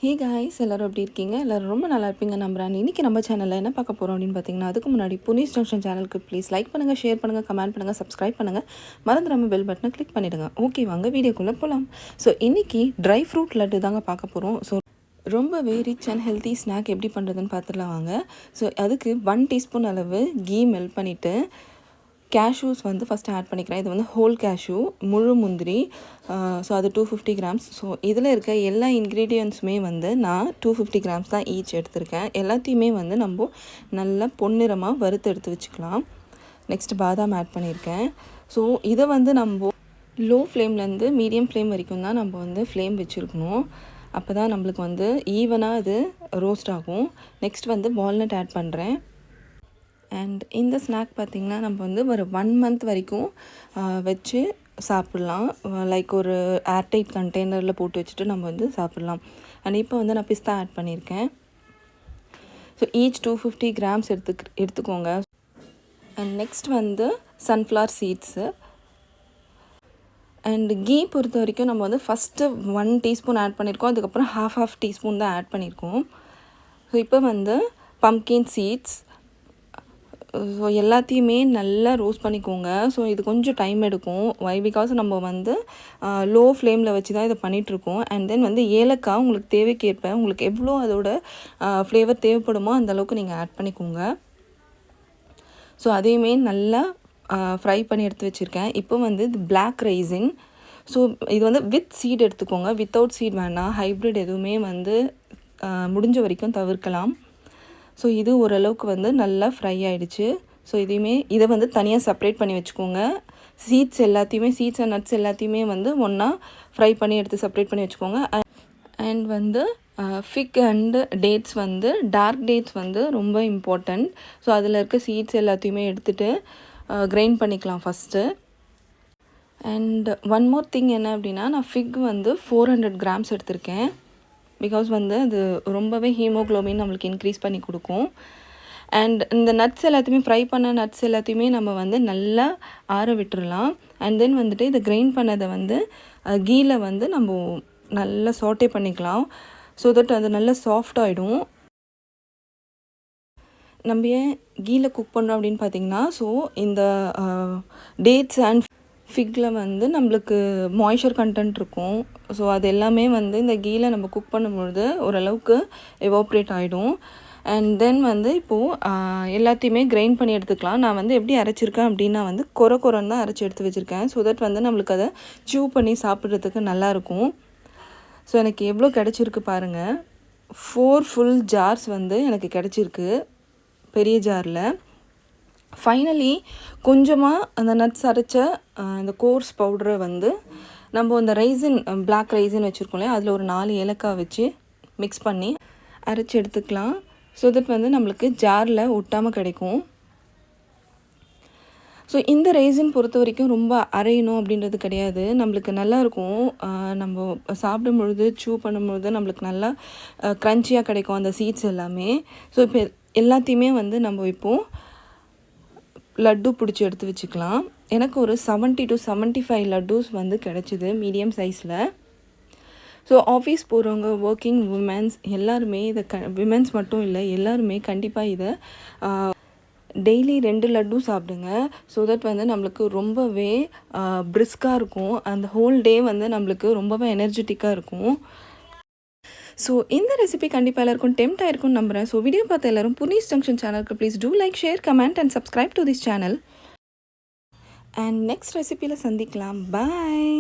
Hey guys, எல்லோரும் எப்படி இருக்கீங்க? எல்லோரும் ரொம்ப நல்லா இருப்பீங்க நம்புறேன். இன்றைக்கி நம்ம சேனலில் என்ன பார்க்க போகிறோம் அப்படின்னு பார்த்தீங்கன்னா, அதுக்கு முன்னாடி புனிஸ் ஜங்ஷன் சேனலுக்கு ப்ளீஸ் லைக் பண்ணுங்கள், ஷேர் பண்ணுங்கள், கமெண்ட் பண்ணுங்கள், சப்ஸ்கிரைப் பண்ணுங்கள், மறந்துடாமல் பெல் பட்டனை கிளிக் பண்ணிவிடுங்க. ஓகே, வாங்க வீடியோக்குள்ளே போகலாம். ஸோ இன்றைக்கி ட்ரை ஃப்ரூட் லட்டு தாங்க பார்க்க போகிறோம். ஸோ ரொம்பவே ரிச் அண்ட் ஹெல்த்தி ஸ்நாக் எப்படி பண்ணுறதுன்னு பார்த்துடலாம் வாங்க. ஸோ அதுக்கு 1 டீஸ்பூன் அளவு கீ மெல்ட் பண்ணிவிட்டு கேஷ்யூஸ் வந்து ஃபஸ்ட்டு ஆட் பண்ணிக்கிறேன். இது வந்து ஹோல் கேஷ்யூ, முழு முந்திரி. ஸோ அது 250 கிராம்ஸ். ஸோ இதில் இருக்க எல்லா இன்க்ரீடியன்ட்ஸுமே வந்து நான் 250 கிராம்ஸ் தான் ஈச் எடுத்திருக்கேன். எல்லாத்தையுமே வந்து நம்ம நல்லா பொன்னிறமாக வறுத்து எடுத்து வச்சுக்கலாம். நெக்ஸ்ட் பாதாம் ஆட் பண்ணியிருக்கேன். ஸோ இதை வந்து நம்ம லோ ஃப்ளேம்லேருந்து மீடியம் ஃப்ளேம் வரைக்கும் தான் நம்ம வந்து ஃப்ளேம் வச்சுருக்கணும். அப்போ தான் நம்மளுக்கு வந்து ஈவனாக அது ரோஸ்ட் ஆகும். நெக்ஸ்ட் வந்து வால்நட் ஆட் பண்ணுறேன். அண்ட் இந்த ஸ்நாக் பார்த்திங்கன்னா நம்ம வந்து ஒரு 1 மந்த் வரைக்கும் வச்சு சாப்பிட்லாம். லைக் ஒரு ஏர்டைட் கண்டெய்னரில் போட்டு வச்சுட்டு நம்ம வந்து சாப்பிட்லாம். அண்ட் இப்போ வந்து நான் பிஸ்தா ஆட் பண்ணியிருக்கேன். ஸோ ஈச் 250 கிராம்ஸ் எடுத்துக்கோங்க. அண்ட் நெக்ஸ்ட் வந்து சன்ஃப்ளவர் சீட்ஸு. அண்ட் கீ பொறுத்த வரைக்கும் நம்ம வந்து ஃபஸ்ட்டு 1 டீஸ்பூன் ஆட் பண்ணியிருக்கோம். அதுக்கப்புறம் ஹாஃப் டீஸ்பூன் தான் ஆட் பண்ணியிருக்கோம். ஸோ இப்போ வந்து பம்கின் சீட்ஸ். ஸோ எல்லாத்தையுமே நல்லா ரோஸ்ட் பண்ணிக்கோங்க. ஸோ இது கொஞ்சம் டைம் எடுக்கும். பிகாஸ் நம்ம வந்து லோ ஃப்ளேமில் வச்சு தான் இதை பண்ணிகிட்ருக்கோம். அண்ட் தென் வந்து ஏலக்காய் உங்களுக்கு தேவைக்கேற்ப உங்களுக்கு எவ்வளோ அதோட ஃப்ளேவர் தேவைப்படுமோ அந்தளவுக்கு நீங்கள் ஆட் பண்ணிக்கோங்க. ஸோ அதையுமே நல்லா ஃப்ரை பண்ணி எடுத்து வச்சுருக்கேன். இப்போ வந்து இது பிளாக் ரைசின். ஸோ இது வந்து வித் சீட் எடுத்துக்கோங்க, வித்தவுட் சீட் வேணாம். ஹைப்ரிட் எதுவுமே வந்து முடிஞ்ச வரைக்கும் தவிர்க்கலாம். ஸோ இது ஓரளவுக்கு வந்து நல்லா ஃப்ரை ஆகிடுச்சு. ஸோ இதை வந்து தனியாக செப்ரேட் பண்ணி வச்சுக்கோங்க. சீட்ஸ் அண்ட் நட்ஸ் எல்லாத்தையுமே வந்து ஒன்றா ஃப்ரை பண்ணி எடுத்து செப்ரேட் பண்ணி வச்சுக்கோங்க. அண்ட் வந்து ஃபிக் அண்டு டேட்ஸ் வந்து டார்க் டேட்ஸ் வந்து ரொம்ப இம்பார்ட்டண்ட். ஸோ அதில் இருக்க சீட்ஸ் எல்லாத்தையுமே எடுத்துகிட்டு கிரைண்ட் பண்ணிக்கலாம் first. And one more thing என்ன அப்படின்னா, நான் ஃபிக் வந்து 400 கிராம்ஸ் எடுத்திருக்கேன். பிகாஸ் வந்து அது ரொம்பவே ஹீமோக்ளோபின் நம்மளுக்கு இன்க்ரீஸ் பண்ணி கொடுக்கும். அண்ட் இந்த நட்ஸ் எல்லாத்தையுமே ஃப்ரை பண்ண நட்ஸ் எல்லாத்தையுமே நம்ம வந்து நல்லா ஆற விட்டுடலாம். அண்ட் தென் வந்துட்டு இதை கிரைண்ட் பண்ணதை வந்து கீயில் வந்து நம்ம நல்லா சாட்டே பண்ணிக்கலாம். ஸோ தட் அது நல்லா சாஃப்ட் ஆகிடும். நம்ம ஏன் கீயில் குக் பண்ணுறோம் அப்படின்னு பார்த்திங்கன்னா, ஸோ இந்த டேட்ஸ் அண்ட் ஃபிக்கில் வந்து நம்மளுக்கு மாய்ஸ்சர் கண்டென்ட் இருக்கும். ஸோ அது எல்லாமே வந்து இந்த கீயில் நம்ம குக் பண்ணும்பொழுது ஓரளவுக்கு எவாப்ரேட் ஆகிடும். அண்ட் தென் வந்து இப்போது எல்லாத்தையுமே கிரைண்ட் பண்ணி எடுத்துக்கலாம். நான் வந்து எப்படி அரைச்சிருக்கேன் அப்படின்னா வந்து கொரன்னு தான் அரைச்சி எடுத்து வச்சுருக்கேன். ஸோ தட் வந்து நம்மளுக்கு அதை சூ பண்ணி சாப்பிட்றதுக்கு நல்லாயிருக்கும். ஸோ எனக்கு எவ்வளோ கிடச்சிருக்கு பாருங்கள். 4 ஃபுல் ஜார்ஸ் வந்து எனக்கு கிடச்சிருக்கு பெரிய ஜாரில். ஃபைனலி கொஞ்சமாக அந்த நட்ஸ் அரைச்ச அந்த கோர்ஸ் பவுடரை வந்து நம்ம இந்த பிளாக் ரைசின் வச்சுருக்கோம் இல்லையா, அதில் ஒரு 4 ஏலக்காய் வச்சு மிக்ஸ் பண்ணி அரைச்சி எடுத்துக்கலாம். ஸோ தட் வந்து நம்மளுக்கு ஜாரில் ஒட்டாமல் கிடைக்கும். ஸோ இந்த ரைசின் பொறுத்த வரைக்கும் ரொம்ப அரையணும் அப்படின்றது கிடையாது. நம்மளுக்கு நல்லாயிருக்கும். நம்ம சாப்பிடும் பொழுது சூ பண்ணும்பொழுது நம்மளுக்கு நல்லா க்ரன்ச்சியாக கிடைக்கும் அந்த சீட்ஸ் எல்லாமே. ஸோ இப்போ எல்லாத்தையுமே வந்து நம்ம இப்போது லட்டு பிடிச்சி எடுத்து வச்சுக்கலாம். எனக்கு ஒரு 70 to 75 லட்டூஸ் வந்து கிடச்சிது மீடியம் சைஸில். ஸோ ஆஃபீஸ் போகிறவங்க, ஒர்க்கிங் உமன்ஸ் எல்லாருமே இதை விமென்ஸ் மட்டும் இல்லை, எல்லாருமே கண்டிப்பாக இதை டெய்லி 2 லட்டு சாப்பிடுங்க. ஸோ தட் வந்து நம்மளுக்கு ரொம்பவே பிரிஸ்காக இருக்கும். அந்த ஹோல் டே வந்து நம்மளுக்கு ரொம்பவே எனர்ஜெட்டிக்காக இருக்கும். ஸோ இந்த ரெசிபி கண்டிப்பாக எல்லாருக்கும் டெம்ட் ஆகிருக்கும்னு நம்புகிறேன். ஸோ வீடியோ பார்த்த எல்லாரும் புனிஸ் ஜங்ஷன் சேனலுக்கு please do like, share, comment and subscribe to this channel. And next ரெசிபியில் சந்திக்கலாம். பாய்.